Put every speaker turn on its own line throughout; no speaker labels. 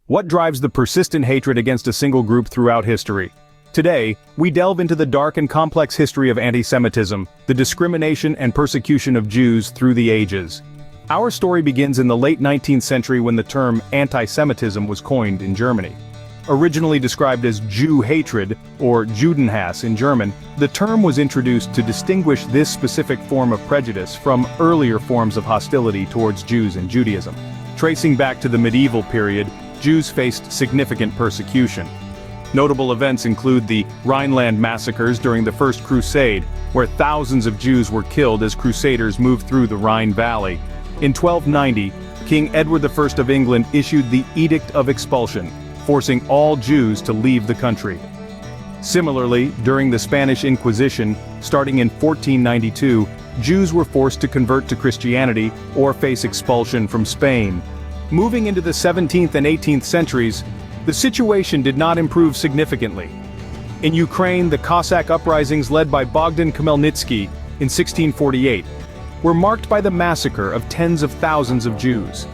What drives the persistent hatred against a single group throughout history? Today, we delve into the dark and complex history of anti-Semitism, the discrimination and persecution of Jews through the ages. Our story begins in the late 19th century when the term anti-Semitism was coined in Germany. Originally described as Jew hatred, or Judenhass in German, the term was introduced to distinguish this specific form of prejudice from earlier forms of hostility towards Jews in Judaism. Tracing back to the medieval period, Jews faced significant persecution. Notable events include the Rhineland massacres during the First Crusade, where thousands of Jews were killed as crusaders moved through the Rhine Valley. In 1290, King Edward I of England issued the Edict of Expulsion, forcing all Jews to leave the country. Similarly, during the Spanish Inquisition, starting in 1492, Jews were forced to convert to Christianity or face expulsion from Spain. Moving into the 17th and 18th centuries, the situation did not improve significantly. In Ukraine, the Cossack uprisings led by Bogdan Khmelnytsky in 1648 were marked by the massacre of tens of thousands of Jews.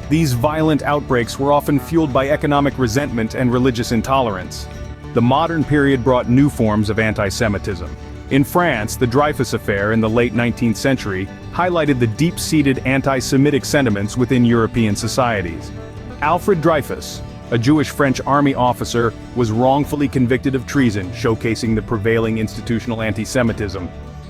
These violent outbreaks were often fueled by economic resentment and religious intolerance. The modern period brought new forms of anti-Semitism. In France, the Dreyfus Affair in the late 19th century highlighted the deep-seated anti-Semitic sentiments within European societies. Alfred Dreyfus, a Jewish French army officer, was wrongfully convicted of treason, showcasing the prevailing institutional anti-Semitism.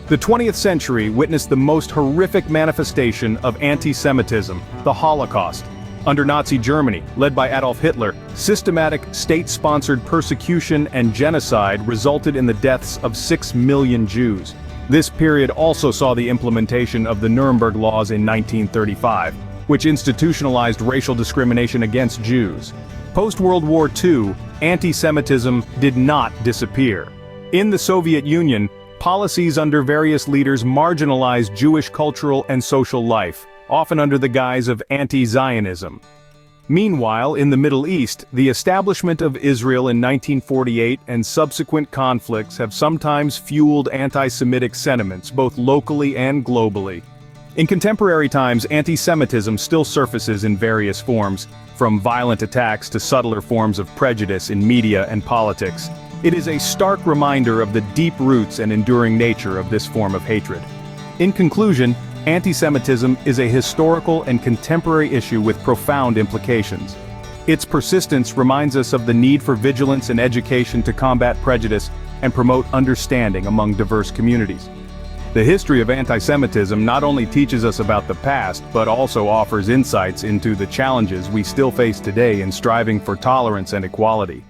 The 20th century witnessed the most horrific manifestation of anti-Semitism, the Holocaust. Under Nazi Germany, led by Adolf Hitler, systematic state-sponsored persecution and genocide resulted in the deaths of 6 million Jews. This period also saw the implementation of the Nuremberg Laws in 1935, which institutionalized racial discrimination against Jews. Post-World War II, anti-Semitism did not disappear. In the Soviet Union, policies under various leaders marginalized Jewish cultural and social life, often under the guise of anti-Zionism. Meanwhile, in the Middle East, the establishment of Israel in 1948 and subsequent conflicts have sometimes fueled anti-Semitic sentiments both locally and globally. In contemporary times, anti-Semitism still surfaces in various forms, from violent attacks to subtler forms of prejudice in media and politics. It is a stark reminder of the deep roots and enduring nature of this form of hatred. In conclusion, anti-Semitism is a historical and contemporary issue with profound implications. Its persistence reminds us of the need for vigilance and education to combat prejudice and promote understanding among diverse communities. The history of anti-Semitism not only teaches us about the past, but also offers insights into the challenges we still face today in striving for tolerance and equality.